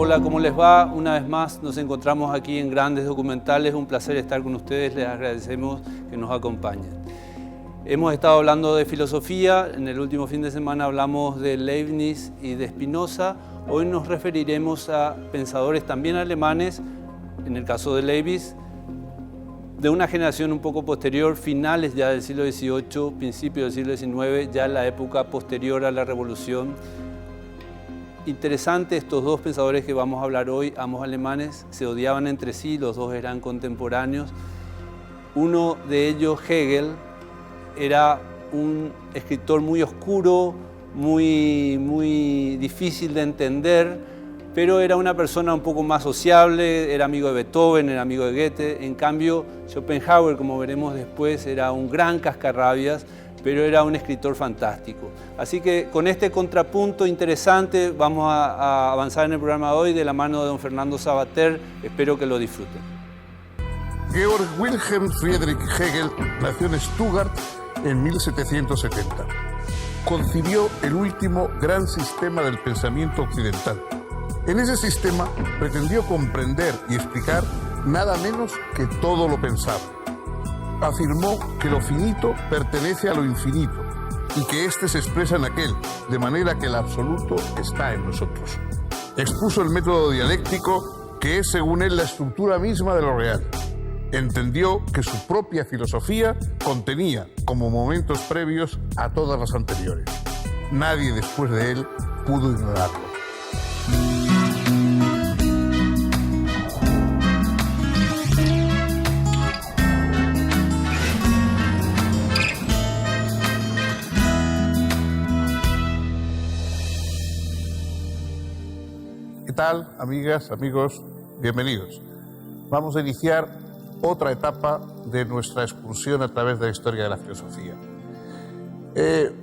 Hola, ¿cómo les va? Una vez más nos encontramos aquí en Grandes Documentales. Un placer estar con ustedes, les agradecemos que nos acompañen. Hemos estado hablando de filosofía, en el último fin de semana hablamos de Leibniz y de Spinoza. Hoy nos referiremos a pensadores también alemanes, en el caso de Leibniz, de una generación un poco posterior, finales ya del siglo XVIII, principios del siglo XIX, ya en la época posterior a la Revolución. Interesante, estos dos pensadores que vamos a hablar hoy, ambos alemanes, se odiaban entre sí, los dos eran contemporáneos. Uno de ellos, Hegel, era un escritor muy oscuro, muy difícil de entender, pero era una persona un poco más sociable, era amigo de Beethoven, era amigo de Goethe. En cambio, Schopenhauer, como veremos después, era un gran cascarrabias, pero era un escritor fantástico. Así que con este contrapunto interesante vamos a avanzar en el programa de hoy de la mano de don Fernando Savater. Espero que lo disfruten. Georg Wilhelm Friedrich Hegel nació en Stuttgart en 1770. Concibió el último gran sistema del pensamiento occidental. En ese sistema pretendió comprender y explicar nada menos que todo lo pensado. Afirmó que lo finito pertenece a lo infinito y que éste se expresa en aquel, de manera que el absoluto está en nosotros. Expuso el método dialéctico, que es según él la estructura misma de lo real. Entendió que su propia filosofía contenía como momentos previos a todas las anteriores. Nadie después de él pudo ignorarlo. ¿Qué tal, amigas, amigos? Bienvenidos. Vamos a iniciar otra etapa de nuestra excursión a través de la historia de la filosofía.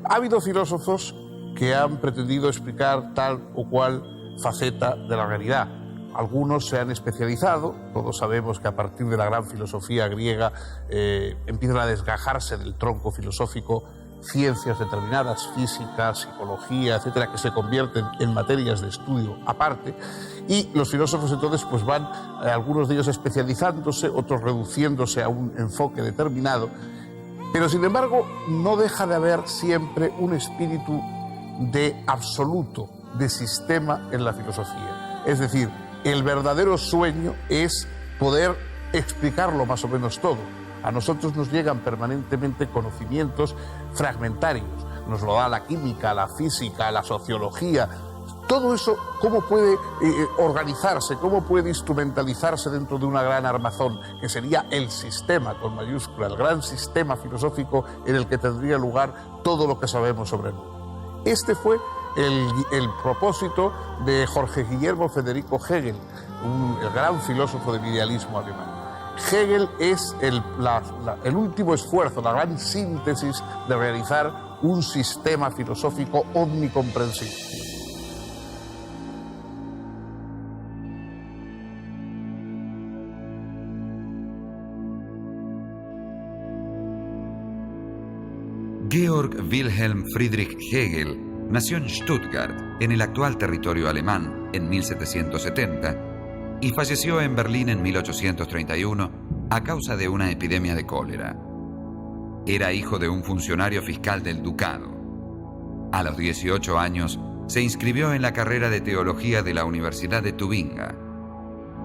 Ha habido filósofos que han pretendido explicar tal o cual faceta de la realidad. Algunos se han especializado, todos sabemos que a partir de la gran filosofía griega empiezan a desgajarse del tronco filosófico ciencias determinadas, física, psicología, etcétera, que se convierten en materias de estudio aparte, y los filósofos entonces pues van, algunos de ellos especializándose, otros reduciéndose a un enfoque determinado, pero sin embargo no deja de haber siempre un espíritu de absoluto, de sistema en la filosofía. Es decir, el verdadero sueño es poder explicarlo más o menos todo. A nosotros nos llegan permanentemente conocimientos fragmentarios. Nos lo da la química, la física, la sociología. Todo eso, ¿cómo puede organizarse? ¿Cómo puede instrumentalizarse dentro de una gran armazón? Que sería el sistema, con mayúscula, el gran sistema filosófico en el que tendría lugar todo lo que sabemos sobre el mundo. Este fue el propósito de Jorge Guillermo Federico Hegel, el gran filósofo del idealismo alemán. Hegel es el último esfuerzo, la gran síntesis de realizar un sistema filosófico omnicomprensible. Georg Wilhelm Friedrich Hegel nació en Stuttgart, en el actual territorio alemán, en 1770, y falleció en Berlín en 1831 a causa de una epidemia de cólera. Era hijo de un funcionario fiscal del ducado. A los 18 años se inscribió en la carrera de teología de la Universidad de Tubinga.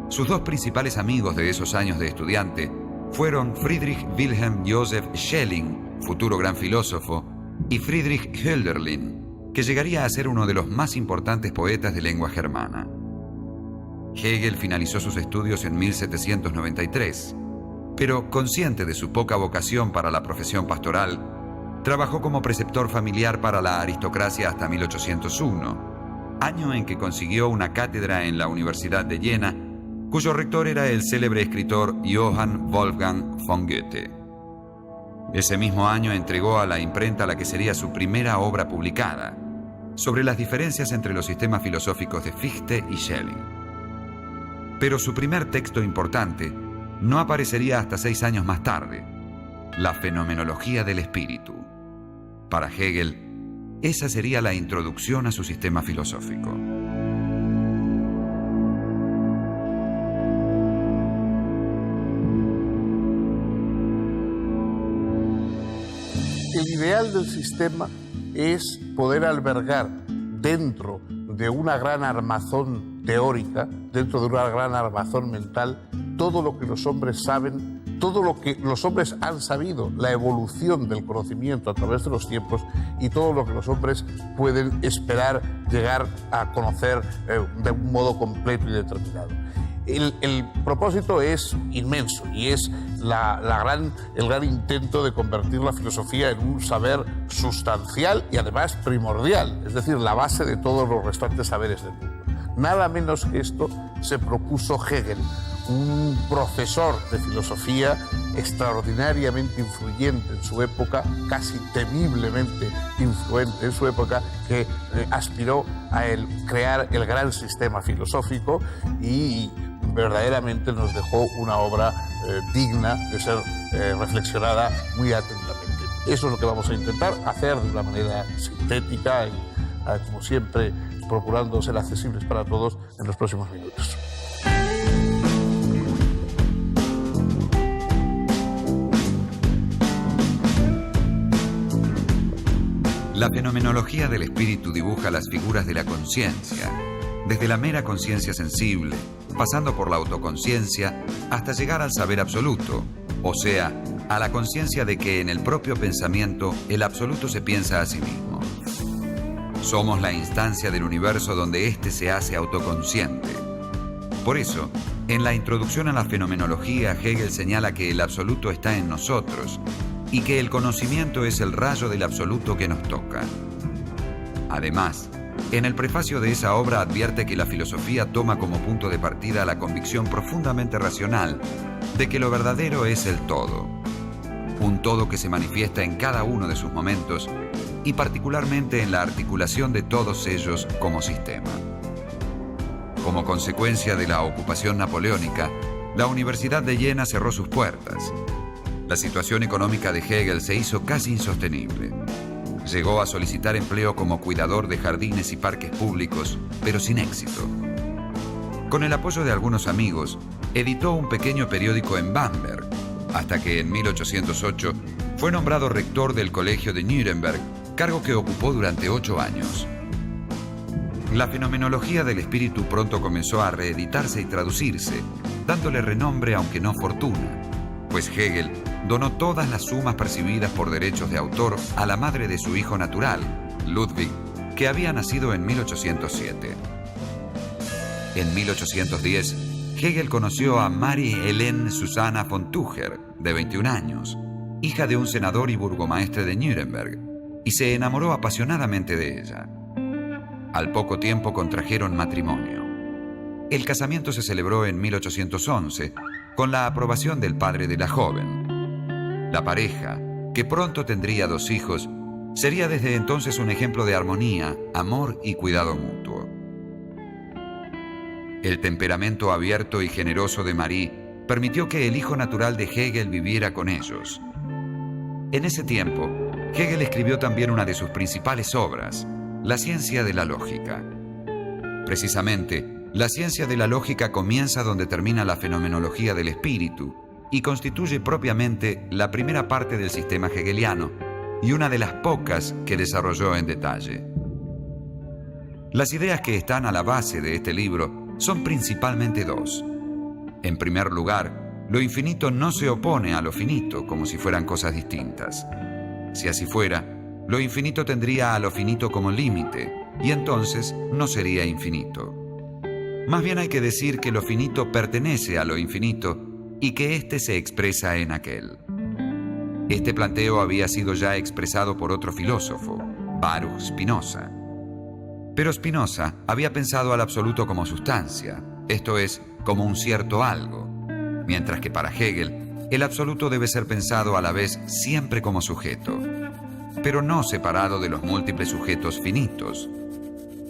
Sus dos principales amigos de esos años de estudiante fueron Friedrich Wilhelm Joseph Schelling, futuro gran filósofo, y Friedrich Hölderlin, que llegaría a ser uno de los más importantes poetas de lengua germana. Hegel finalizó sus estudios en 1793, pero consciente de su poca vocación para la profesión pastoral, trabajó como preceptor familiar para la aristocracia hasta 1801, año en que consiguió una cátedra en la Universidad de Jena, cuyo rector era el célebre escritor Johann Wolfgang von Goethe. Ese mismo año entregó a la imprenta la que sería su primera obra publicada, sobre las diferencias entre los sistemas filosóficos de Fichte y Schelling. Pero su primer texto importante no aparecería hasta 6 años más tarde, La fenomenología del espíritu. Para Hegel, esa sería la introducción a su sistema filosófico. ideal del sistema es poder albergar dentro de una gran armazón teórica, dentro de una gran armazón mental, todo lo que los hombres saben, todo lo que los hombres han sabido, la evolución del conocimiento a través de los tiempos y todo lo que los hombres pueden esperar llegar a conocer de un modo completo y determinado. El propósito es inmenso y es el gran intento de convertir la filosofía en un saber sustancial y además primordial, es decir, la base de todos los restantes saberes del mundo. Nada menos que esto se propuso Hegel, un profesor de filosofía extraordinariamente influyente en su época, casi temiblemente influente en su época, que aspiró a crear el gran sistema filosófico y verdaderamente nos dejó una obra digna de ser reflexionada muy atentamente. Eso es lo que vamos a intentar hacer de una manera sintética y, como siempre, procurando ser accesibles para todos en los próximos minutos. La fenomenología del espíritu dibuja las figuras de la conciencia, desde la mera conciencia sensible, pasando por la autoconciencia, hasta llegar al saber absoluto, o sea, a la conciencia de que en el propio pensamiento el absoluto se piensa a sí mismo. Somos la instancia del universo donde éste se hace autoconsciente. Por eso, en la introducción a la fenomenología, Hegel señala que el absoluto está en nosotros y que el conocimiento es el rayo del absoluto que nos toca. Además, en el prefacio de esa obra advierte que la filosofía toma como punto de partida la convicción profundamente racional de que lo verdadero es el todo, un todo que se manifiesta en cada uno de sus momentos y particularmente en la articulación de todos ellos como sistema. Como consecuencia de la ocupación napoleónica, la Universidad de Jena cerró sus puertas. La situación económica de Hegel se hizo casi insostenible. Llegó a solicitar empleo como cuidador de jardines y parques públicos, pero sin éxito. Con el apoyo de algunos amigos, editó un pequeño periódico en Bamberg, hasta que en 1808 fue nombrado rector del Colegio de Nuremberg, cargo que ocupó durante 8 años. La fenomenología del espíritu pronto comenzó a reeditarse y traducirse, dándole renombre aunque no fortuna, pues Hegel donó todas las sumas percibidas por derechos de autor a la madre de su hijo natural, Ludwig, que había nacido en 1807. En 1810, Hegel conoció a Marie Helene Susanna von Tucher, de 21 años, hija de un senador y burgomaestre de Nuremberg, y se enamoró apasionadamente de ella. Al poco tiempo contrajeron matrimonio. El casamiento se celebró en 1811, con la aprobación del padre de la joven. La pareja, que pronto tendría 2 hijos, sería desde entonces un ejemplo de armonía, amor y cuidado mutuo. El temperamento abierto y generoso de Marie permitió que el hijo natural de Hegel viviera con ellos. En ese tiempo, Hegel escribió también una de sus principales obras, La ciencia de la lógica. Precisamente, la ciencia de la lógica comienza donde termina la fenomenología del espíritu y constituye propiamente la primera parte del sistema hegeliano y una de las pocas que desarrolló en detalle. Las ideas que están a la base de este libro son principalmente 2. En primer lugar, lo infinito no se opone a lo finito como si fueran cosas distintas. Si así fuera, lo infinito tendría a lo finito como límite y entonces no sería infinito. Más bien hay que decir que lo finito pertenece a lo infinito y que éste se expresa en aquel. Este planteo había sido ya expresado por otro filósofo, Baruch Spinoza. Pero Spinoza había pensado al absoluto como sustancia, esto es, como un cierto algo, mientras que para Hegel, el absoluto debe ser pensado a la vez siempre como sujeto, pero no separado de los múltiples sujetos finitos.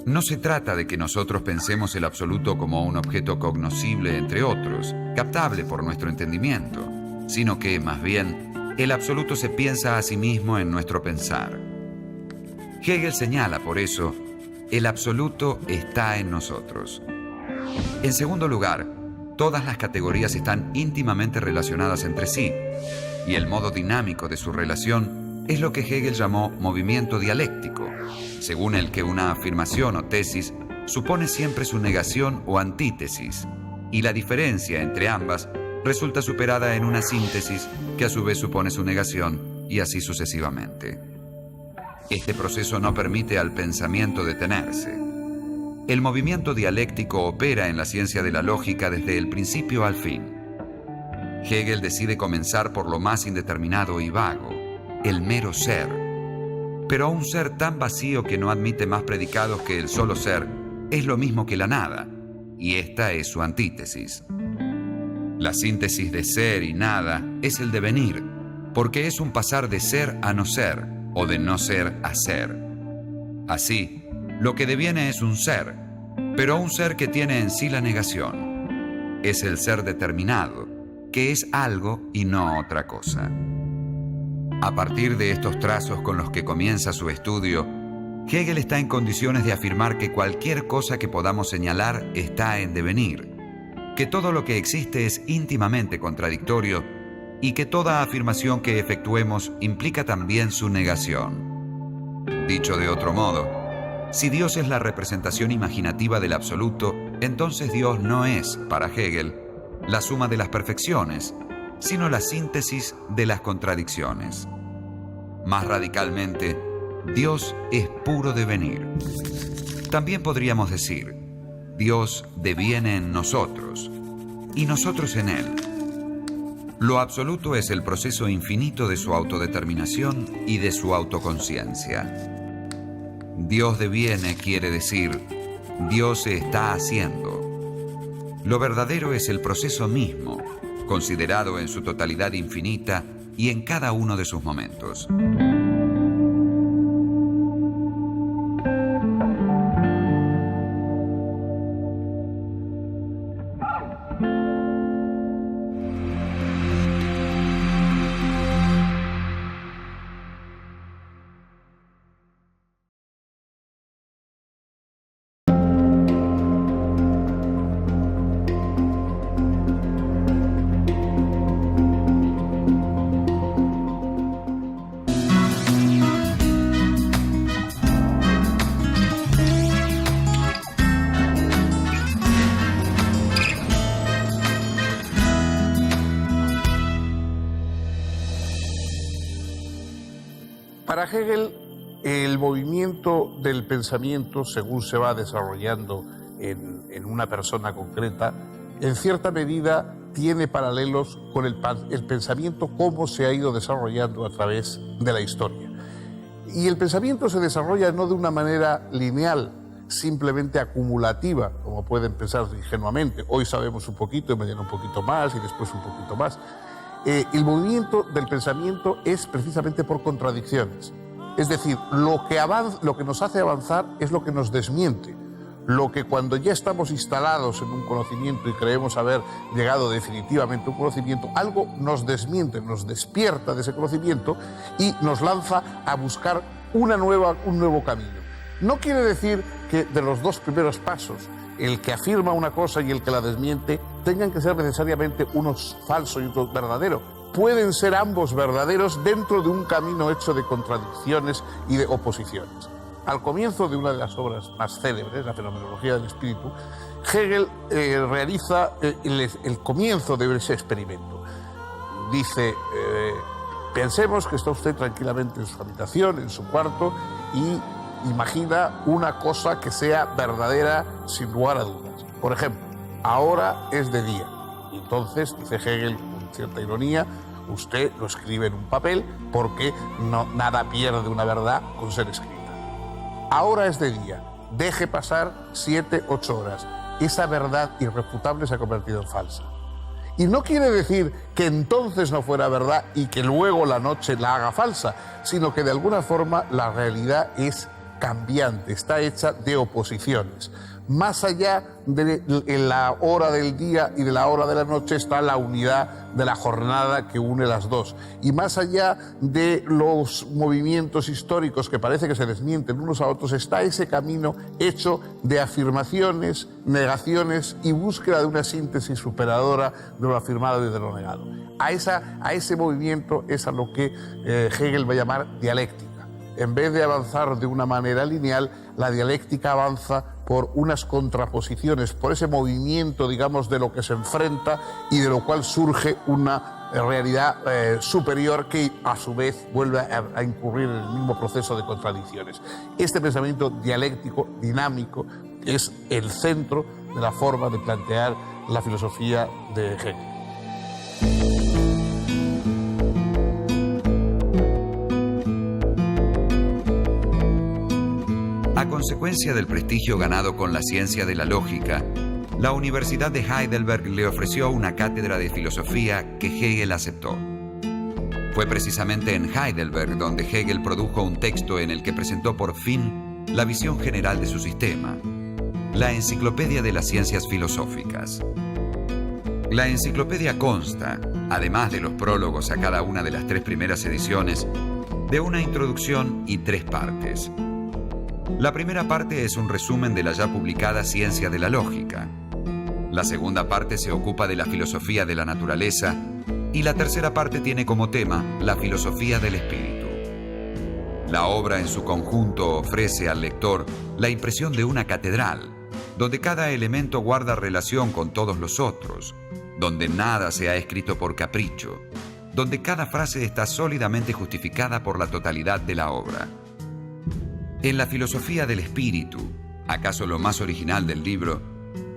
No se trata de que nosotros pensemos el absoluto como un objeto cognoscible entre otros, captable por nuestro entendimiento, sino que, más bien, el absoluto se piensa a sí mismo en nuestro pensar. Hegel señala, por eso, el absoluto está en nosotros. En segundo lugar, todas las categorías están íntimamente relacionadas entre sí, y el modo dinámico de su relación es lo que Hegel llamó movimiento dialéctico, según el que una afirmación o tesis supone siempre su negación o antítesis, y la diferencia entre ambas resulta superada en una síntesis que a su vez supone su negación, y así sucesivamente. Este proceso no permite al pensamiento detenerse. El movimiento dialéctico opera en la ciencia de la lógica desde el principio al fin. Hegel decide comenzar por lo más indeterminado y vago, el mero ser. Pero un ser tan vacío que no admite más predicados que el solo ser es lo mismo que la nada, y esta es su antítesis. La síntesis de ser y nada es el devenir, porque es un pasar de ser a no ser, o de no ser a ser. Así, lo que deviene es un ser, pero un ser que tiene en sí la negación. Es el ser determinado, que es algo y no otra cosa. A partir de estos trazos con los que comienza su estudio, Hegel está en condiciones de afirmar que cualquier cosa que podamos señalar está en devenir, que todo lo que existe es íntimamente contradictorio y que toda afirmación que efectuemos implica también su negación. Dicho de otro modo, si Dios es la representación imaginativa del absoluto, entonces Dios no es, para Hegel, la suma de las perfecciones, sino la síntesis de las contradicciones. Más radicalmente, Dios es puro devenir. También podríamos decir, Dios deviene en nosotros, y nosotros en Él. Lo absoluto es el proceso infinito de su autodeterminación y de su autoconciencia. Dios deviene quiere decir, Dios se está haciendo. Lo verdadero es el proceso mismo, considerado en su totalidad infinita y en cada uno de sus momentos. Para Hegel, el movimiento del pensamiento, según se va desarrollando en una persona concreta, en cierta medida tiene paralelos con el pensamiento como se ha ido desarrollando a través de la historia. Y el pensamiento se desarrolla no de una manera lineal, simplemente acumulativa, como pueden pensar ingenuamente. Hoy sabemos un poquito y mañana un poquito más y después un poquito más. El movimiento del pensamiento es precisamente por contradicciones. Es decir, lo que nos hace avanzar es lo que nos desmiente. Lo que cuando ya estamos instalados en un conocimiento y creemos haber llegado definitivamente a un conocimiento, algo nos desmiente, nos despierta de ese conocimiento y nos lanza a buscar un nuevo camino. No quiere decir que de los dos primeros pasos, el que afirma una cosa y el que la desmiente, tengan que ser necesariamente unos falsos y otros verdaderos. Pueden ser ambos verdaderos dentro de un camino hecho de contradicciones y de oposiciones. Al comienzo de una de las obras más célebres, la Fenomenología del Espíritu, Hegel realiza el comienzo de ese experimento. Dice, pensemos que está usted tranquilamente en su habitación, en su cuarto, y imagina una cosa que sea verdadera sin lugar a dudas. Por ejemplo, ahora es de día. Y entonces, dice Hegel con cierta ironía, usted lo escribe en un papel porque nada pierde una verdad con ser escrita. Ahora es de día. Deje pasar 7, 8 horas. Esa verdad irrefutable se ha convertido en falsa. Y no quiere decir que entonces no fuera verdad y que luego la noche la haga falsa, sino que de alguna forma la realidad es cambiante, está hecha de oposiciones. Más allá de la hora del día y de la hora de la noche está la unidad de la jornada que une las dos. Y más allá de los movimientos históricos que parece que se desmienten unos a otros, está ese camino hecho de afirmaciones, negaciones y búsqueda de una síntesis superadora de lo afirmado y de lo negado. A ese movimiento es a lo que Hegel va a llamar dialéctica. En vez de avanzar de una manera lineal, la dialéctica avanza por unas contraposiciones, por ese movimiento, digamos, de lo que se enfrenta y de lo cual surge una realidad superior que a su vez vuelve a incurrir en el mismo proceso de contradicciones. Este pensamiento dialéctico, dinámico, es el centro de la forma de plantear la filosofía de Hegel. A consecuencia del prestigio ganado con la ciencia de la lógica, la Universidad de Heidelberg le ofreció una cátedra de filosofía que Hegel aceptó. Fue precisamente en Heidelberg donde Hegel produjo un texto en el que presentó por fin la visión general de su sistema, la Enciclopedia de las Ciencias Filosóficas. La enciclopedia consta, además de los prólogos a cada una de las 3 primeras ediciones, de una introducción y 3 partes. La primera parte es un resumen de la ya publicada Ciencia de la Lógica. La segunda parte se ocupa de la filosofía de la naturaleza y la tercera parte tiene como tema la filosofía del espíritu. La obra en su conjunto ofrece al lector la impresión de una catedral, donde cada elemento guarda relación con todos los otros, donde nada se ha escrito por capricho, donde cada frase está sólidamente justificada por la totalidad de la obra. En la filosofía del espíritu, acaso lo más original del libro,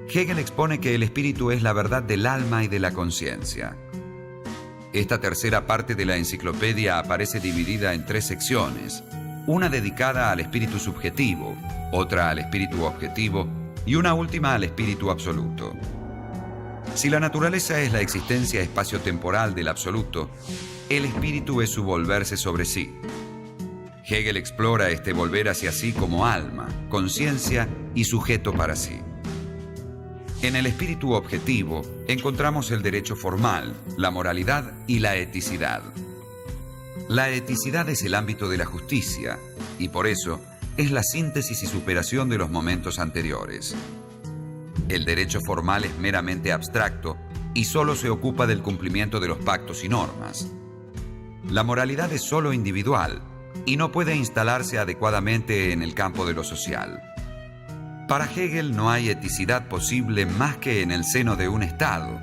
Hegel expone que el espíritu es la verdad del alma y de la conciencia. Esta tercera parte de la enciclopedia aparece dividida en 3 secciones, una dedicada al espíritu subjetivo, otra al espíritu objetivo y una última al espíritu absoluto. Si la naturaleza es la existencia espaciotemporal del absoluto, el espíritu es su volverse sobre sí. Hegel explora este volver hacia sí como alma, conciencia y sujeto para sí. En el espíritu objetivo encontramos el derecho formal, la moralidad y la eticidad. La eticidad es el ámbito de la justicia y por eso es la síntesis y superación de los momentos anteriores. El derecho formal es meramente abstracto y solo se ocupa del cumplimiento de los pactos y normas. La moralidad es solo individual y no puede instalarse adecuadamente en el campo de lo social. Para Hegel no hay eticidad posible más que en el seno de un Estado,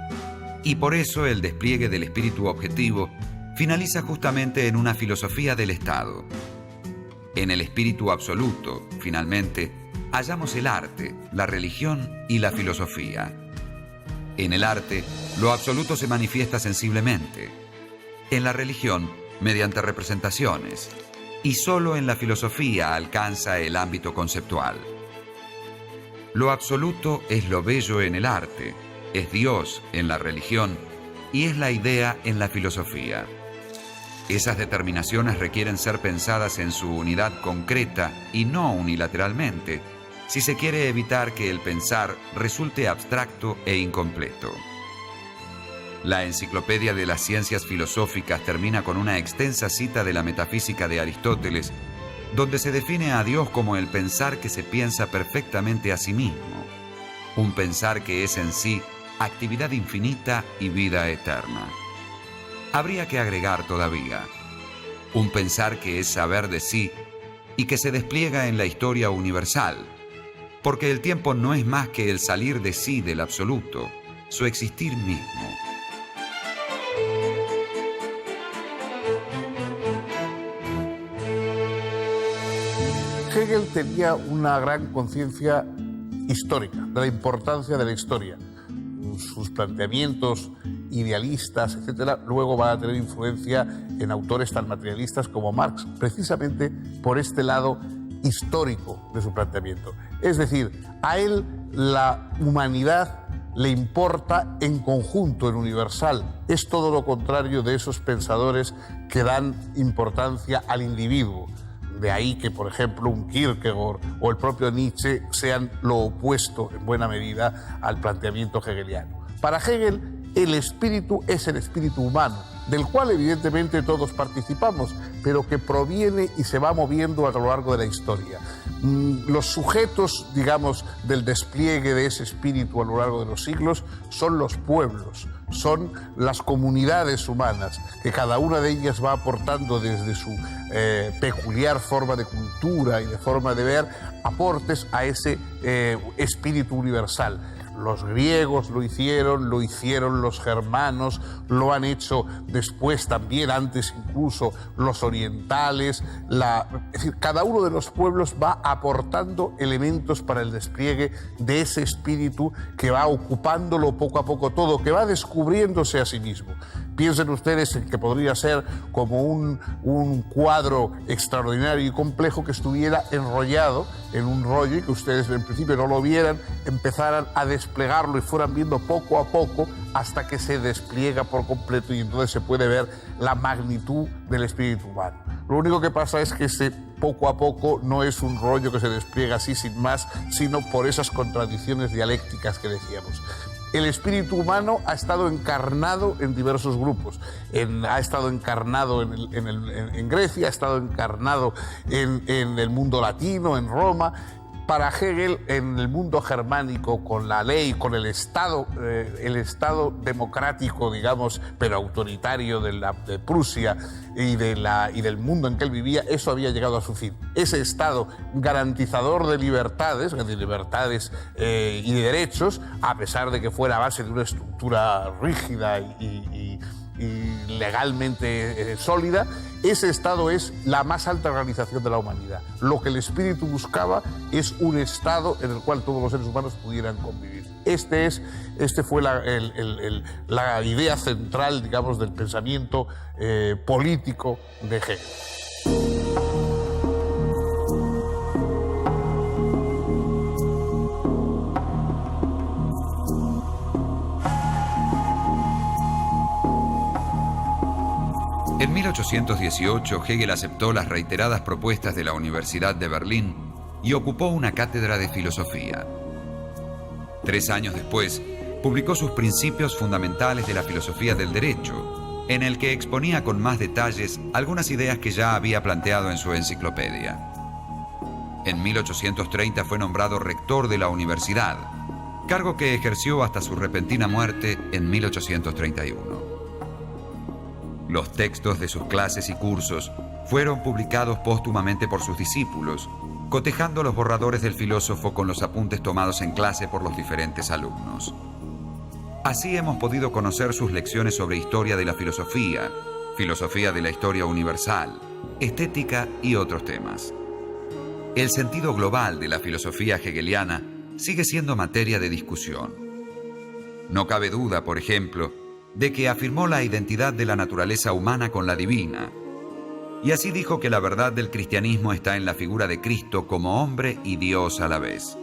y por eso el despliegue del espíritu objetivo finaliza justamente en una filosofía del Estado. En el espíritu absoluto, finalmente, hallamos el arte, la religión y la filosofía. En el arte, lo absoluto se manifiesta sensiblemente. En la religión, mediante representaciones. Y solo en la filosofía alcanza el ámbito conceptual. Lo absoluto es lo bello en el arte, es Dios en la religión y es la idea en la filosofía. Esas determinaciones requieren ser pensadas en su unidad concreta y no unilateralmente, si se quiere evitar que el pensar resulte abstracto e incompleto. La Enciclopedia de las Ciencias Filosóficas termina con una extensa cita de la Metafísica de Aristóteles, donde se define a Dios como el pensar que se piensa perfectamente a sí mismo, un pensar que es en sí actividad infinita y vida eterna. Habría que agregar todavía, un pensar que es saber de sí y que se despliega en la historia universal, porque el tiempo no es más que el salir de sí del absoluto, su existir mismo. Hegel tenía una gran conciencia histórica, de la importancia de la historia. Sus planteamientos idealistas, etcétera, luego van a tener influencia en autores tan materialistas como Marx, precisamente por este lado histórico de su planteamiento. Es decir, a él la humanidad le importa en conjunto, en universal. Es todo lo contrario de esos pensadores que dan importancia al individuo, De ahí que, por ejemplo, un Kierkegaard o el propio Nietzsche sean lo opuesto, en buena medida, al planteamiento hegeliano. Para Hegel, el espíritu es el espíritu humano, del cual evidentemente todos participamos, pero que proviene y se va moviendo a lo largo de la historia. Los sujetos, digamos, del despliegue de ese espíritu a lo largo de los siglos son los pueblos, son las comunidades humanas, que cada una de ellas va aportando desde su peculiar forma de cultura y de forma de ver aportes a ese espíritu universal. Los griegos lo hicieron los germanos, lo han hecho después también, antes incluso los orientales. Es decir, cada uno de los pueblos va aportando elementos para el despliegue de ese espíritu que va ocupándolo poco a poco todo, que va descubriéndose a sí mismo. Piensen ustedes en que podría ser como un cuadro extraordinario y complejo que estuviera enrollado en un rollo y que ustedes en principio no lo vieran, empezaran a desplegarlo y fueran viendo poco a poco hasta que se despliega por completo y entonces se puede ver la magnitud del espíritu humano. Lo único que pasa es que ese poco a poco no es un rollo que se despliega así sin más, sino por esas contradicciones dialécticas que decíamos. El espíritu humano ha estado encarnado en diversos grupos. Ha estado encarnado en Grecia, ha estado encarnado en el mundo latino, en Roma. Para Hegel, en el mundo germánico, con la ley, con el Estado democrático, digamos, pero autoritario de Prusia y del mundo en que él vivía, eso había llegado a su fin. Ese Estado garantizador de libertades, y de derechos, a pesar de que fuera a base de una estructura rígida y legalmente sólida, ese Estado es la más alta organización de la humanidad. Lo que el espíritu buscaba es un Estado en el cual todos los seres humanos pudieran convivir. Este fue la idea central, digamos, del pensamiento político de Hegel. En 1818, Hegel aceptó las reiteradas propuestas de la Universidad de Berlín y ocupó una cátedra de filosofía. 3 años después, publicó sus Principios Fundamentales de la Filosofía del Derecho, en el que exponía con más detalles algunas ideas que ya había planteado en su enciclopedia. En 1830 fue nombrado rector de la universidad, cargo que ejerció hasta su repentina muerte en 1831. Los textos de sus clases y cursos fueron publicados póstumamente por sus discípulos, cotejando los borradores del filósofo con los apuntes tomados en clase por los diferentes alumnos. Así hemos podido conocer sus lecciones sobre historia de la filosofía, filosofía de la historia universal, estética y otros temas. El sentido global de la filosofía hegeliana sigue siendo materia de discusión. No cabe duda, por ejemplo, de que afirmó la identidad de la naturaleza humana con la divina, y así dijo que la verdad del cristianismo está en la figura de Cristo como hombre y Dios a la vez.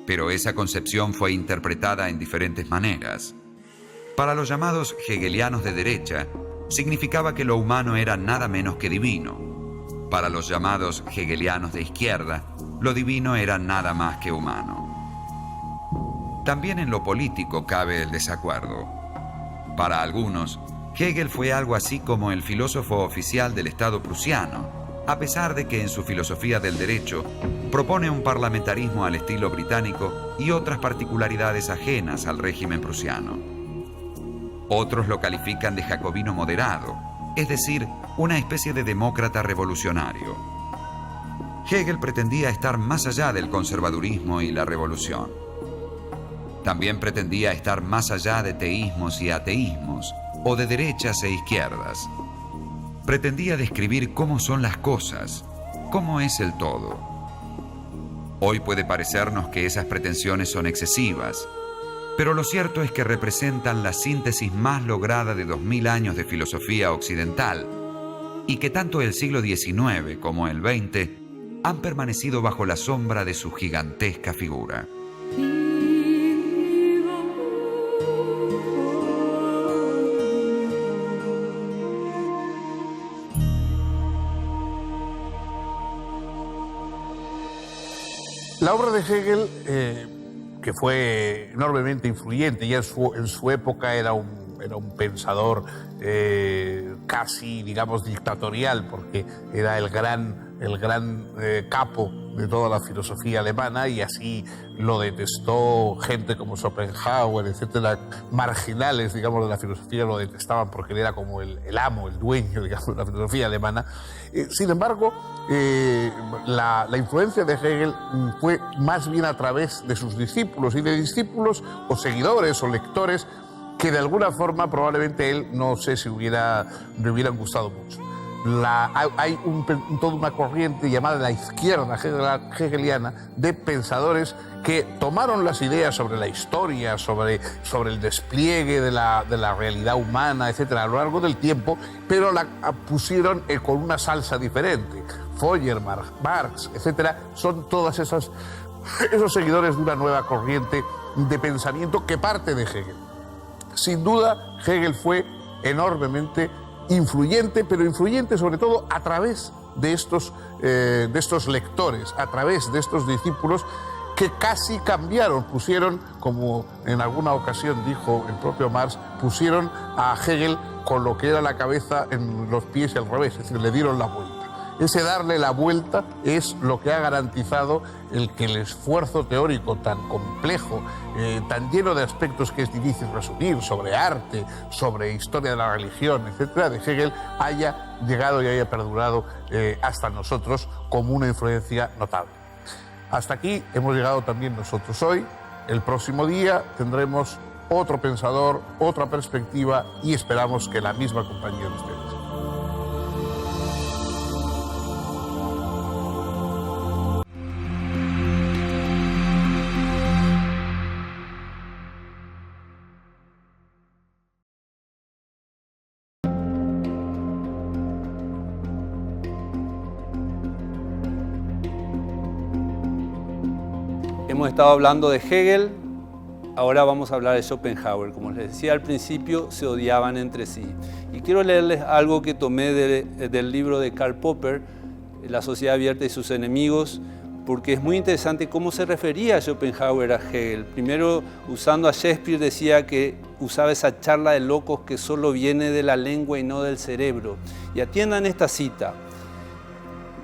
Pero esa concepción fue interpretada en diferentes maneras. Para los llamados hegelianos de derecha, significaba que lo humano era nada menos que divino. Para los llamados hegelianos de izquierda, lo divino era nada más que humano. También en lo político cabe el desacuerdo. Para algunos, Hegel fue algo así como el filósofo oficial del Estado prusiano, a pesar de que en su filosofía del derecho propone un parlamentarismo al estilo británico y otras particularidades ajenas al régimen prusiano. Otros lo califican de jacobino moderado, es decir, una especie de demócrata revolucionario. Hegel pretendía estar más allá del conservadurismo y la revolución. También pretendía estar más allá de teísmos y ateísmos, o de derechas e izquierdas. Pretendía describir cómo son las cosas, cómo es el todo. Hoy puede parecernos que esas pretensiones son excesivas, pero lo cierto es que representan la síntesis más lograda de 2000 años de filosofía occidental, y que tanto el siglo XIX como el XX han permanecido bajo la sombra de su gigantesca figura. La obra de Hegel, que fue enormemente influyente, ya en su época era un pensador casi, digamos, dictatorial, porque era el gran capo de toda la filosofía alemana, y así lo detestó gente como Schopenhauer, etcétera, marginales, digamos, de la filosofía lo detestaban porque él era como el amo, el dueño, digamos, de la filosofía alemana. Sin embargo, la influencia de Hegel fue más bien a través de sus discípulos, y de discípulos o seguidores o lectores que de alguna forma probablemente él, no sé si le hubieran gustado mucho. Hay toda una corriente llamada la izquierda hegeliana de pensadores que tomaron las ideas sobre la historia, sobre el despliegue de la realidad humana, etcétera, a lo largo del tiempo, pero la pusieron con una salsa diferente. Feuerbach, Marx, etcétera, son todas esos seguidores de una nueva corriente de pensamiento que parte de Hegel. Sin duda, Hegel fue enormemente influyente, pero influyente sobre todo a través de estos lectores, a través de estos discípulos que casi cambiaron, pusieron, como en alguna ocasión dijo el propio Marx, pusieron a Hegel con lo que era la cabeza en los pies y al revés, es decir, le dieron la vuelta. Ese darle la vuelta es lo que ha garantizado que el esfuerzo teórico tan complejo, tan lleno de aspectos que es difícil resumir, sobre arte, sobre historia de la religión, etcétera, de Hegel, haya llegado y haya perdurado hasta nosotros como una influencia notable. Hasta aquí hemos llegado también nosotros hoy. El próximo día tendremos otro pensador, otra perspectiva, y esperamos que la misma compañía de ustedes. Hemos estado hablando de Hegel, ahora vamos a hablar de Schopenhauer. Como les decía al principio, se odiaban entre sí. Y quiero leerles algo que tomé del libro de Karl Popper, La sociedad abierta y sus enemigos, porque es muy interesante cómo se refería Schopenhauer a Hegel. Primero, usando a Shakespeare, decía que usaba esa charla de locos que solo viene de la lengua y no del cerebro. Y atiendan esta cita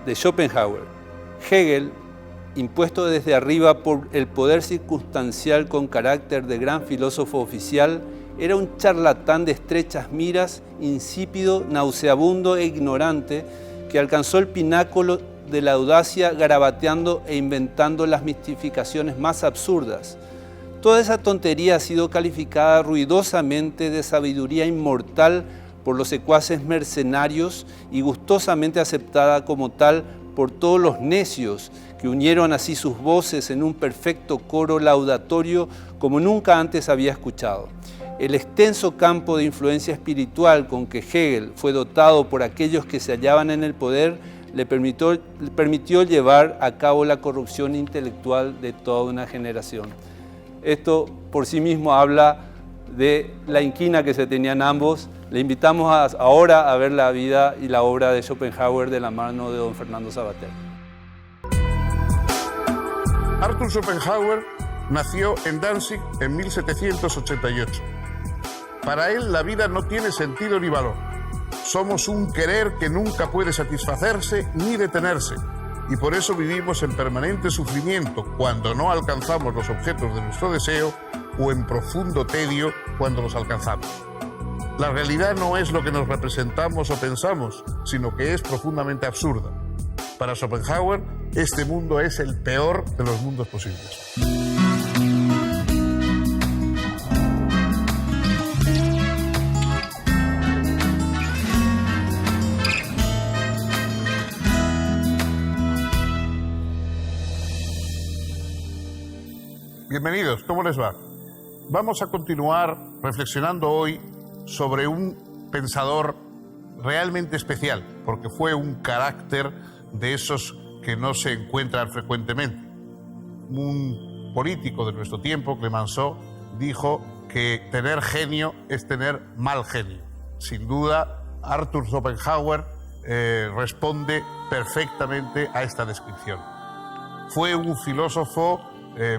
de Schopenhauer. Hegel, impuesto desde arriba por el poder circunstancial con carácter de gran filósofo oficial, era un charlatán de estrechas miras, insípido, nauseabundo e ignorante, que alcanzó el pináculo de la audacia garabateando e inventando las mistificaciones más absurdas. Toda esa tontería ha sido calificada ruidosamente de sabiduría inmortal por los secuaces mercenarios y gustosamente aceptada como tal por todos los necios, que unieron así sus voces en un perfecto coro laudatorio como nunca antes había escuchado. El extenso campo de influencia espiritual con que Hegel fue dotado por aquellos que se hallaban en el poder le permitió llevar a cabo la corrupción intelectual de toda una generación. Esto por sí mismo habla de la inquina que se tenían ambos. Le invitamos ahora a ver la vida y la obra de Schopenhauer de la mano de don Fernando Sabater. Arthur Schopenhauer nació en Danzig en 1788. Para él la vida no tiene sentido ni valor. Somos un querer que nunca puede satisfacerse ni detenerse, y por eso vivimos en permanente sufrimiento cuando no alcanzamos los objetos de nuestro deseo, o en profundo tedio cuando los alcanzamos. La realidad no es lo que nos representamos o pensamos, sino que es profundamente absurda. Para Schopenhauer, este mundo es el peor de los mundos posibles. Bienvenidos, ¿cómo les va? Vamos a continuar reflexionando hoy sobre un pensador realmente especial, porque fue un carácter de esos que no se encuentran frecuentemente. Un político de nuestro tiempo, Clemenceau, dijo que tener genio es tener mal genio. Sin duda, Arthur Schopenhauer responde perfectamente a esta descripción. fue un filósofo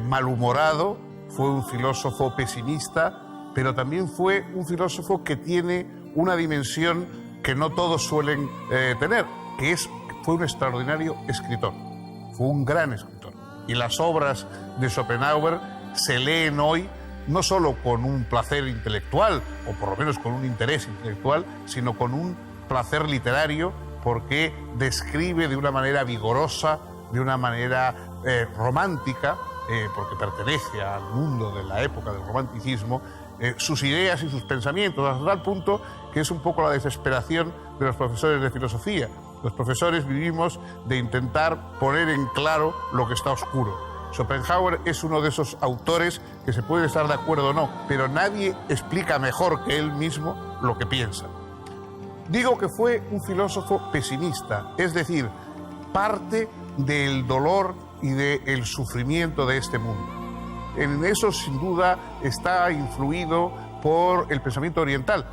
malhumorado, fue un filósofo pesimista, pero también fue un filósofo que tiene una dimensión que no todos suelen tener, que fue un extraordinario escritor, fue un gran escritor. Y las obras de Schopenhauer se leen hoy no solo con un placer intelectual, o por lo menos con un interés intelectual, sino con un placer literario, porque describe de una manera vigorosa, de una manera romántica, porque pertenece al mundo de la época del romanticismo, sus ideas y sus pensamientos, hasta tal punto que es un poco la desesperación de los profesores de filosofía. Los profesores vivimos de intentar poner en claro lo que está oscuro. Schopenhauer es uno de esos autores que se puede estar de acuerdo o no, pero nadie explica mejor que él mismo lo que piensa. Digo que fue un filósofo pesimista, es decir, parte del dolor y del sufrimiento de este mundo. En eso, sin duda, está influido por el pensamiento oriental.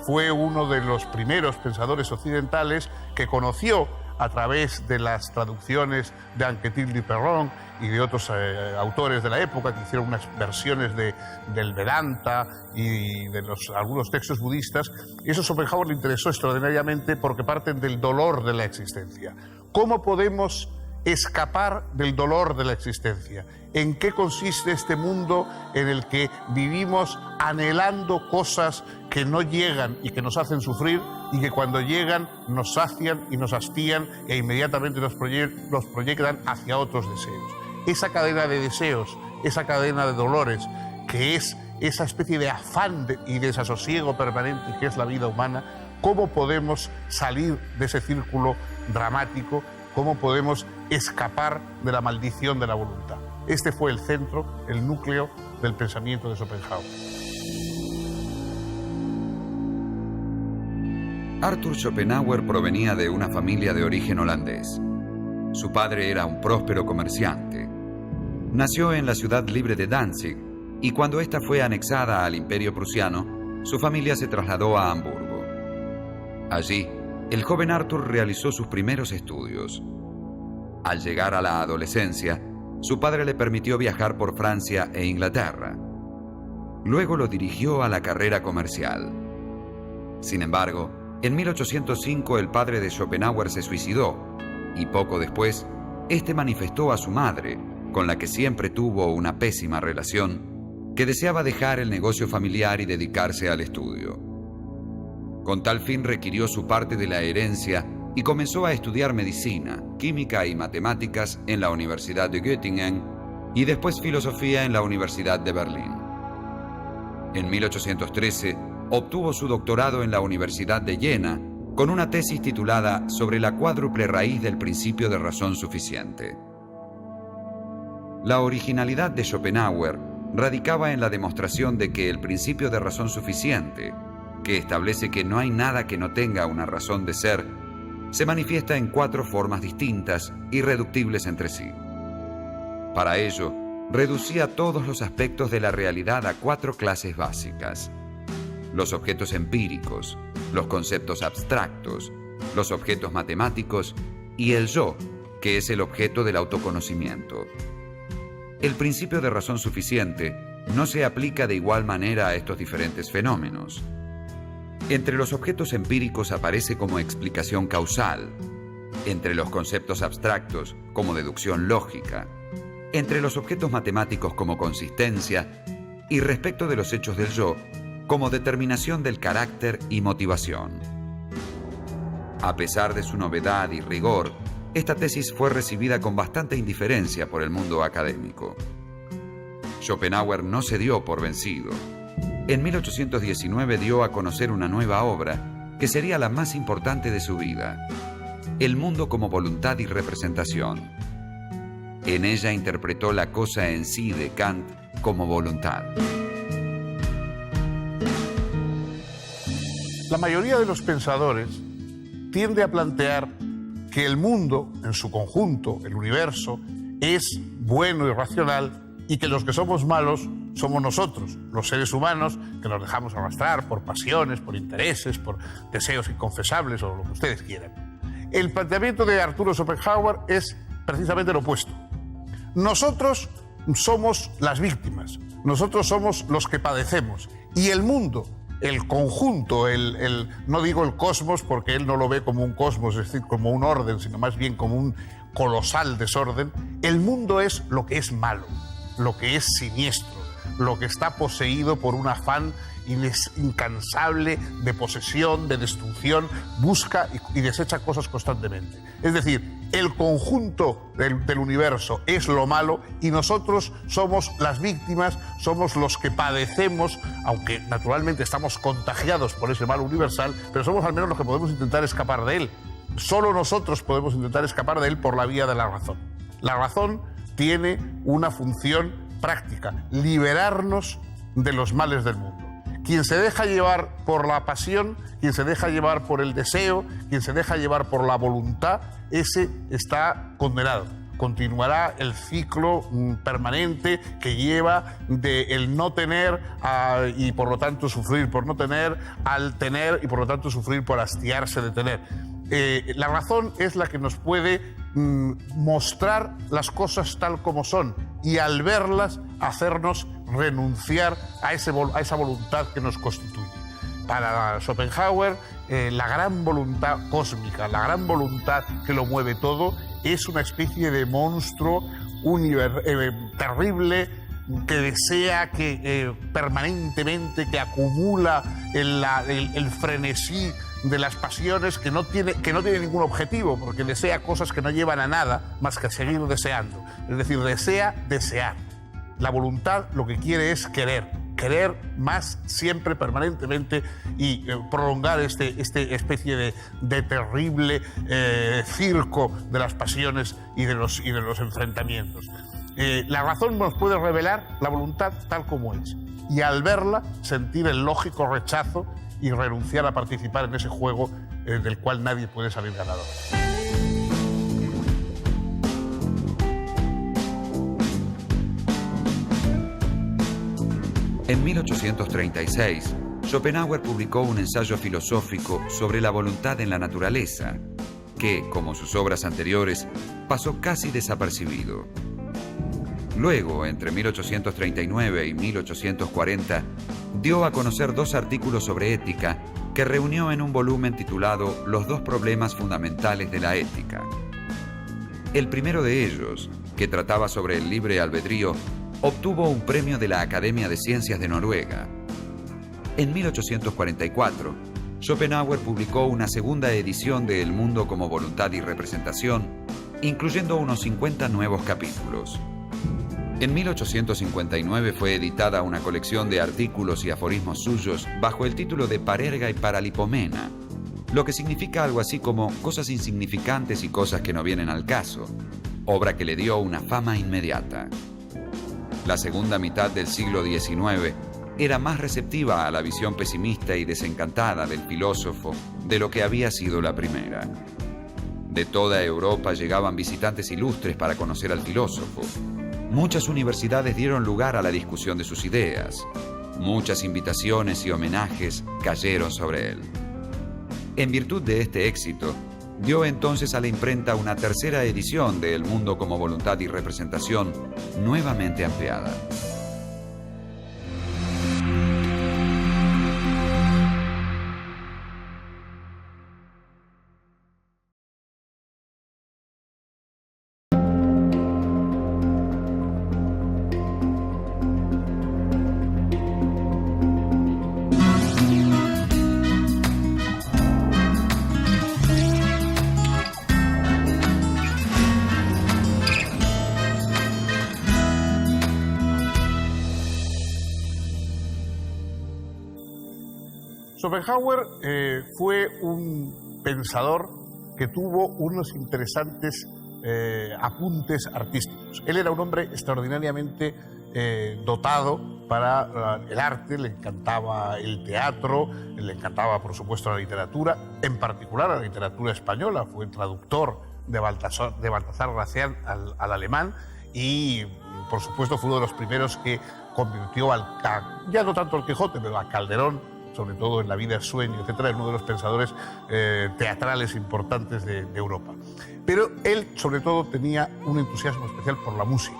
Fue uno de los primeros pensadores occidentales que conoció, a través de las traducciones de Anquetil du Perron y de otros autores de la época que hicieron unas versiones del Vedanta y de algunos textos budistas, y eso a Schopenhauer le interesó extraordinariamente porque parten del dolor de la existencia. ¿Cómo podemos escapar del dolor de la existencia? ¿En qué consiste este mundo en el que vivimos anhelando cosas que no llegan y que nos hacen sufrir, y que cuando llegan nos sacian y nos hastían e inmediatamente nos proyectan hacia otros deseos? Esa cadena de deseos, esa cadena de dolores, que es esa especie de afán y desasosiego permanente que es la vida humana, ¿cómo podemos salir de ese círculo dramático? ¿Cómo podemos escapar de la maldición de la voluntad? Este fue el centro, el núcleo del pensamiento de Schopenhauer. Arthur Schopenhauer provenía de una familia de origen holandés. Su padre era un próspero comerciante. Nació en la ciudad libre de Danzig y cuando ésta fue anexada al Imperio prusiano, su familia se trasladó a Hamburgo. Allí, el joven Arthur realizó sus primeros estudios. Al llegar a la adolescencia, su padre le permitió viajar por Francia e Inglaterra. Luego lo dirigió a la carrera comercial. Sin embargo, en 1805 el padre de Schopenhauer se suicidó y poco después, este manifestó a su madre, con la que siempre tuvo una pésima relación, que deseaba dejar el negocio familiar y dedicarse al estudio. Con tal fin requirió su parte de la herencia y comenzó a estudiar medicina, química y matemáticas en la Universidad de Göttingen y después filosofía en la Universidad de Berlín. En 1813 obtuvo su doctorado en la Universidad de Jena con una tesis titulada Sobre la cuádruple raíz del principio de razón suficiente. La originalidad de Schopenhauer radicaba en la demostración de que el principio de razón suficiente, que establece que no hay nada que no tenga una razón de ser, se manifiesta en 4 formas distintas, irreductibles entre sí. Para ello, reducía todos los aspectos de la realidad a 4 clases básicas: los objetos empíricos, los conceptos abstractos, los objetos matemáticos y el yo, que es el objeto del autoconocimiento. El principio de razón suficiente no se aplica de igual manera a estos diferentes fenómenos. Entre los objetos empíricos aparece como explicación causal, entre los conceptos abstractos como deducción lógica, entre los objetos matemáticos como consistencia y respecto de los hechos del yo como determinación del carácter y motivación. A pesar de su novedad y rigor, esta tesis fue recibida con bastante indiferencia por el mundo académico. Schopenhauer no se dio por vencido. En 1819 dio a conocer una nueva obra que sería la más importante de su vida: El mundo como voluntad y representación. En ella interpretó la cosa en sí de Kant como voluntad. La mayoría de los pensadores tiende a plantear que el mundo, en su conjunto, el universo, es bueno y racional, y que los que somos malos somos nosotros, los seres humanos, que nos dejamos arrastrar por pasiones, por intereses, por deseos inconfesables o lo que ustedes quieran. El planteamiento de Arturo Schopenhauer es precisamente lo opuesto. Nosotros somos las víctimas, nosotros somos los que padecemos, y el mundo, el conjunto, no digo el cosmos porque él no lo ve como un cosmos, es decir, como un orden, sino más bien como un colosal desorden. El mundo es lo que es malo, lo que es siniestro, lo que está poseído por un afán incansable de posesión, de destrucción, busca y desecha cosas constantemente. Es decir, el conjunto del universo es lo malo y nosotros somos las víctimas, somos los que padecemos, aunque naturalmente estamos contagiados por ese mal universal, pero somos al menos los que podemos intentar escapar de él. Solo nosotros podemos intentar escapar de él por la vía de la razón. La razón tiene una función práctica: liberarnos de los males del mundo. Quien se deja llevar por la pasión, quien se deja llevar por el deseo, quien se deja llevar por la voluntad, ese está condenado. Continuará el ciclo permanente que lleva de el no tener y por lo tanto sufrir por no tener, al tener y por lo tanto sufrir por hastiarse de tener. La razón es la que nos puede mostrar las cosas tal como son y al verlas hacernos renunciar a esa voluntad que nos constituye. Para Schopenhauer, la gran voluntad cósmica, la gran voluntad que lo mueve todo, es una especie de monstruo terrible que desea, que permanentemente, que acumula el frenesí de las pasiones, que no tiene ningún objetivo, porque desea cosas que no llevan a nada más que a seguir deseando. Es decir, desea desear. La voluntad lo que quiere es querer más siempre, permanentemente, y prolongar esta especie de terrible circo de las pasiones y de los enfrentamientos. La razón nos puede revelar la voluntad tal como es, y al verla sentir el lógico rechazo y renunciar a participar en ese juego del cual nadie puede salir ganador. En 1836, Schopenhauer publicó un ensayo filosófico sobre la voluntad en la naturaleza, que, como sus obras anteriores, pasó casi desapercibido. Luego, entre 1839 y 1840, dio a conocer 2 artículos sobre ética que reunió en un volumen titulado Los 2 problemas fundamentales de la ética. El primero de ellos, que trataba sobre el libre albedrío, obtuvo un premio de la Academia de Ciencias de Noruega. En 1844, Schopenhauer publicó una segunda edición de El mundo como voluntad y representación, incluyendo unos 50 nuevos capítulos. En 1859 fue editada una colección de artículos y aforismos suyos bajo el título de Parerga y Paralipomena, lo que significa algo así como cosas insignificantes y cosas que no vienen al caso, obra que le dio una fama inmediata. La segunda mitad del siglo XIX era más receptiva a la visión pesimista y desencantada del filósofo de lo que había sido la primera. De toda Europa llegaban visitantes ilustres para conocer al filósofo. Muchas universidades dieron lugar a la discusión de sus ideas. Muchas invitaciones y homenajes cayeron sobre él. En virtud de este éxito, dio entonces a la imprenta una tercera edición de El mundo como voluntad y representación, nuevamente ampliada. Schopenhauer fue un pensador que tuvo unos interesantes apuntes artísticos. Él era un hombre extraordinariamente dotado para el arte, le encantaba el teatro, le encantaba, por supuesto, la literatura, en particular la literatura española. Fue traductor de Baltasar Gracián al alemán y, por supuesto, fue uno de los primeros que convirtió ya no tanto al Quijote, pero a Calderón, sobre todo en La vida es sueño, etcétera, es uno de los pensadores teatrales importantes de Europa. Pero él, sobre todo, tenía un entusiasmo especial por la música.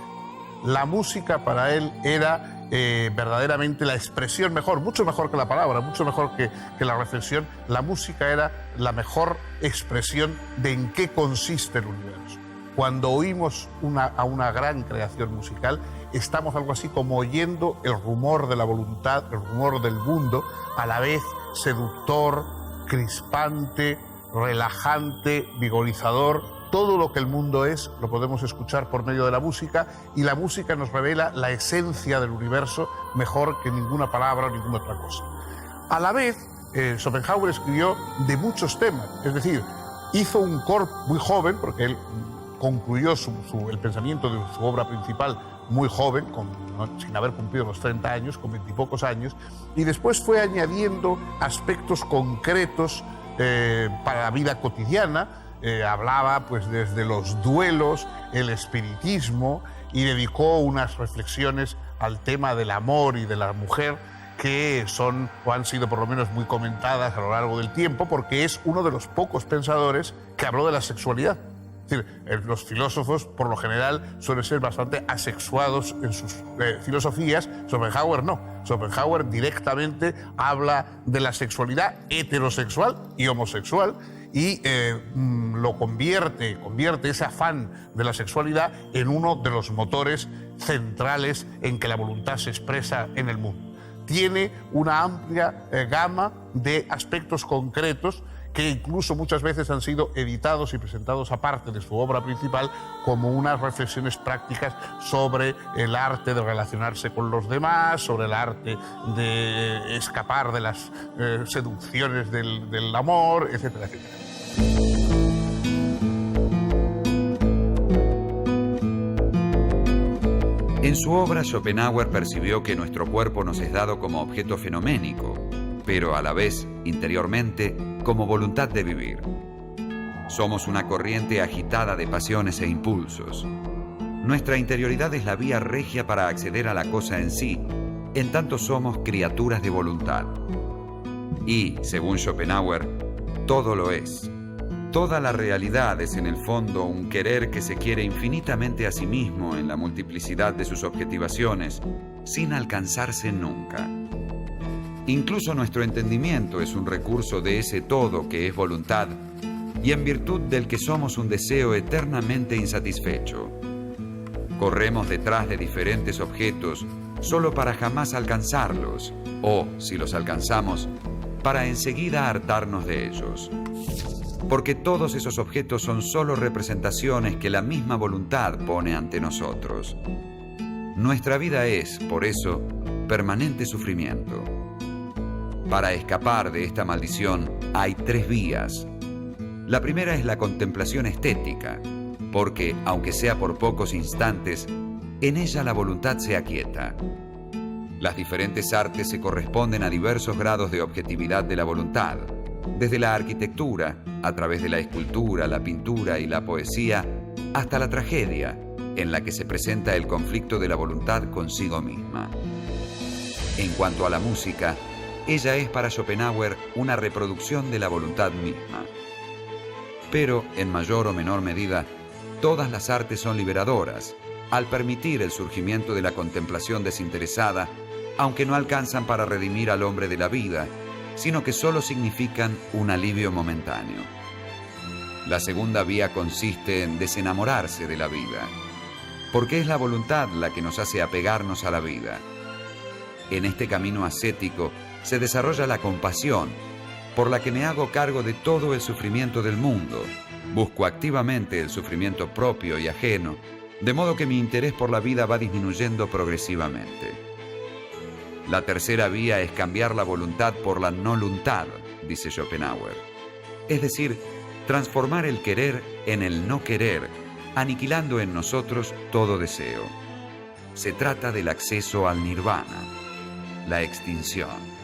La música para él era verdaderamente la expresión mejor, mucho mejor que la palabra, mucho mejor que la reflexión. La música era la mejor expresión de en qué consiste el universo. Cuando oímos a una gran creación musical, estamos algo así como oyendo el rumor de la voluntad, el rumor del mundo, a la vez seductor, crispante, relajante, vigorizador. Todo lo que el mundo es lo podemos escuchar por medio de la música, y la música nos revela la esencia del universo mejor que ninguna palabra o ninguna otra cosa. A la vez, Schopenhauer escribió de muchos temas, es decir, hizo un corpus muy joven, porque él concluyó el pensamiento de su obra principal muy joven, sin haber cumplido los 30 años, con 20 y pocos años, y después fue añadiendo aspectos concretos para la vida cotidiana. Hablaba pues desde los duelos, el espiritismo, y dedicó unas reflexiones al tema del amor y de la mujer que son o han sido por lo menos muy comentadas a lo largo del tiempo, porque es uno de los pocos pensadores que habló de la sexualidad. Es decir, los filósofos por lo general suelen ser bastante asexuados en sus filosofías. Schopenhauer no. Schopenhauer directamente habla de la sexualidad heterosexual y homosexual, y lo convierte ese afán de la sexualidad en uno de los motores centrales en que la voluntad se expresa en el mundo. Tiene una amplia gama de aspectos concretos que incluso muchas veces han sido editados y presentados aparte de su obra principal como unas reflexiones prácticas sobre el arte de relacionarse con los demás, sobre el arte de escapar de las seducciones del amor, etcétera, etcétera. En su obra, Schopenhauer percibió que nuestro cuerpo nos es dado como objeto fenoménico, pero a la vez, interiormente, como voluntad de vivir. Somos una corriente agitada de pasiones e impulsos. Nuestra interioridad es la vía regia para acceder a la cosa en sí, en tanto somos criaturas de voluntad. Y, según Schopenhauer, todo lo es. Toda la realidad es en el fondo un querer que se quiere infinitamente a sí mismo en la multiplicidad de sus objetivaciones, sin alcanzarse nunca. Incluso nuestro entendimiento es un recurso de ese todo que es voluntad, y en virtud del que somos un deseo eternamente insatisfecho. Corremos detrás de diferentes objetos solo para jamás alcanzarlos, o, si los alcanzamos, para enseguida hartarnos de ellos. Porque todos esos objetos son solo representaciones que la misma voluntad pone ante nosotros. Nuestra vida es, por eso, permanente sufrimiento. Para escapar de esta maldición hay 3 vías. La primera es la contemplación estética, porque, aunque sea por pocos instantes, en ella la voluntad se aquieta. Las diferentes artes se corresponden a diversos grados de objetividad de la voluntad, desde la arquitectura, a través de la escultura, la pintura y la poesía, hasta la tragedia, en la que se presenta el conflicto de la voluntad consigo misma. En cuanto a la música, ella es para Schopenhauer una reproducción de la voluntad misma. Pero, en mayor o menor medida, todas las artes son liberadoras, al permitir el surgimiento de la contemplación desinteresada, aunque no alcanzan para redimir al hombre de la vida, sino que solo significan un alivio momentáneo. La segunda vía consiste en desenamorarse de la vida, porque es la voluntad la que nos hace apegarnos a la vida. En este camino ascético se desarrolla la compasión, por la que me hago cargo de todo el sufrimiento del mundo, busco activamente el sufrimiento propio y ajeno, de modo que mi interés por la vida va disminuyendo progresivamente. La tercera vía es cambiar la voluntad por la no-luntad, dice Schopenhauer. Es decir, transformar el querer en el no querer, aniquilando en nosotros todo deseo. Se trata del acceso al nirvana, la extinción.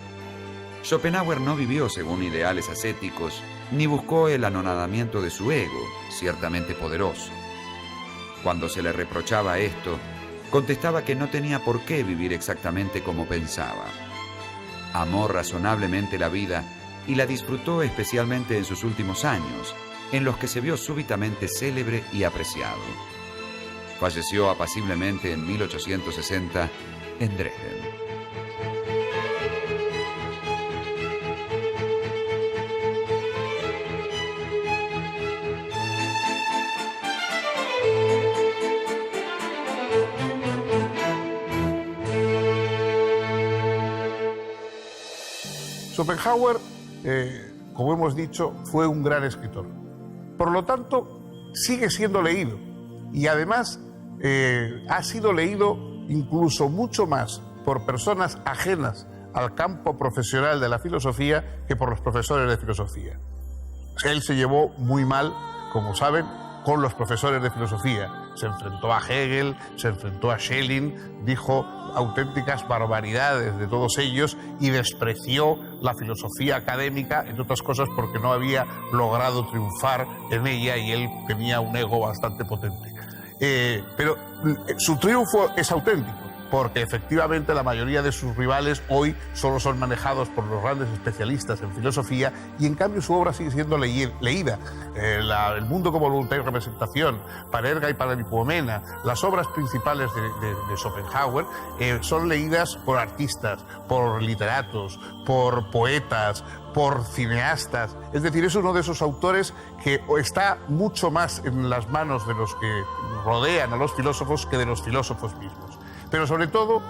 Schopenhauer no vivió según ideales ascéticos, ni buscó el anonadamiento de su ego, ciertamente poderoso. Cuando se le reprochaba esto, contestaba que no tenía por qué vivir exactamente como pensaba. Amó razonablemente la vida y la disfrutó especialmente en sus últimos años, en los que se vio súbitamente célebre y apreciado. Falleció apaciblemente en 1860 en Dresden. Schopenhauer, como hemos dicho, fue un gran escritor. Por lo tanto, sigue siendo leído y además ha sido leído incluso mucho más por personas ajenas al campo profesional de la filosofía que por los profesores de filosofía. Él se llevó muy mal, como saben, con los profesores de filosofía. Se enfrentó a Hegel, se enfrentó a Schelling, dijo auténticas barbaridades de todos ellos y despreció la filosofía académica, entre otras cosas porque no había logrado triunfar en ella y él tenía un ego bastante potente. Pero su triunfo es auténtico, porque efectivamente la mayoría de sus rivales hoy solo son manejados por los grandes especialistas en filosofía y en cambio su obra sigue siendo leída. El mundo como voluntad y representación, Parerga y Paralipomena, las obras principales de Schopenhauer son leídas por artistas, por literatos, por poetas, por cineastas. Es decir, es uno de esos autores que está mucho más en las manos de los que rodean a los filósofos que de los filósofos mismos. Pero sobre todo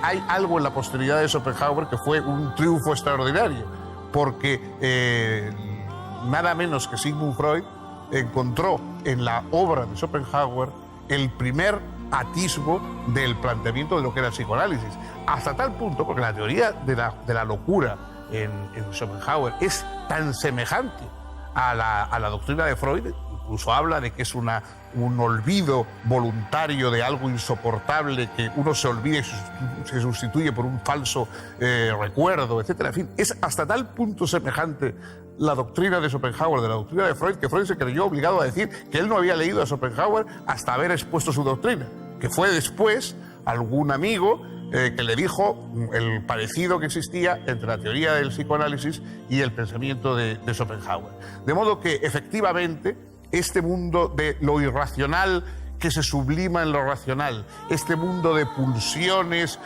hay algo en la posteridad de Schopenhauer que fue un triunfo extraordinario, porque nada menos que Sigmund Freud encontró en la obra de Schopenhauer el primer atisbo del planteamiento de lo que era el psicoanálisis. Hasta tal punto, porque la teoría de la locura en Schopenhauer es tan semejante a la doctrina de Freud, incluso habla de que es un olvido voluntario de algo insoportable, que uno se olvida y se sustituye por un falso recuerdo, etc. En fin, es hasta tal punto semejante la doctrina de Schopenhauer de la doctrina de Freud, que Freud se creyó obligado a decir que él no había leído a Schopenhauer hasta haber expuesto su doctrina, que fue después algún amigo que le dijo el parecido que existía entre la teoría del psicoanálisis y el pensamiento de Schopenhauer. De modo que, efectivamente, este mundo de lo irracional que se sublima en lo racional, este mundo de pulsiones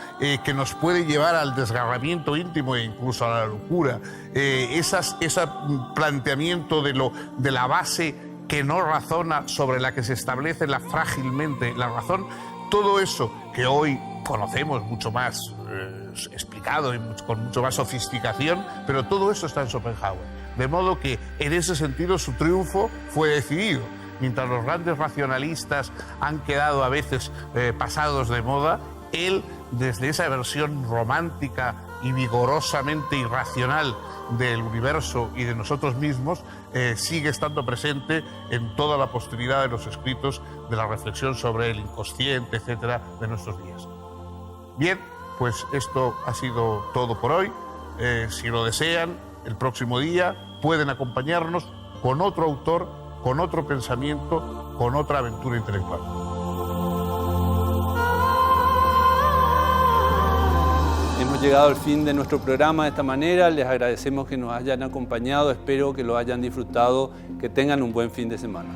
que nos puede llevar al desgarramiento íntimo e incluso a la locura, ese planteamiento de la base que no razona, sobre la que se establece frágilmente la razón, todo eso que hoy conocemos mucho más explicado y con mucho más sofisticación, pero todo eso está en Schopenhauer. De modo que, en ese sentido, su triunfo fue decidido. Mientras los grandes racionalistas han quedado a veces pasados de moda, él, desde esa versión romántica y vigorosamente irracional del universo y de nosotros mismos, sigue estando presente en toda la posteridad de los escritos de la reflexión sobre el inconsciente, etcétera, de nuestros días. Bien, pues esto ha sido todo por hoy. Si lo desean, el próximo día pueden acompañarnos con otro autor, con otro pensamiento, con otra aventura intelectual. Hemos llegado al fin de nuestro programa de esta manera. Les agradecemos que nos hayan acompañado. Espero que lo hayan disfrutado. Que tengan un buen fin de semana.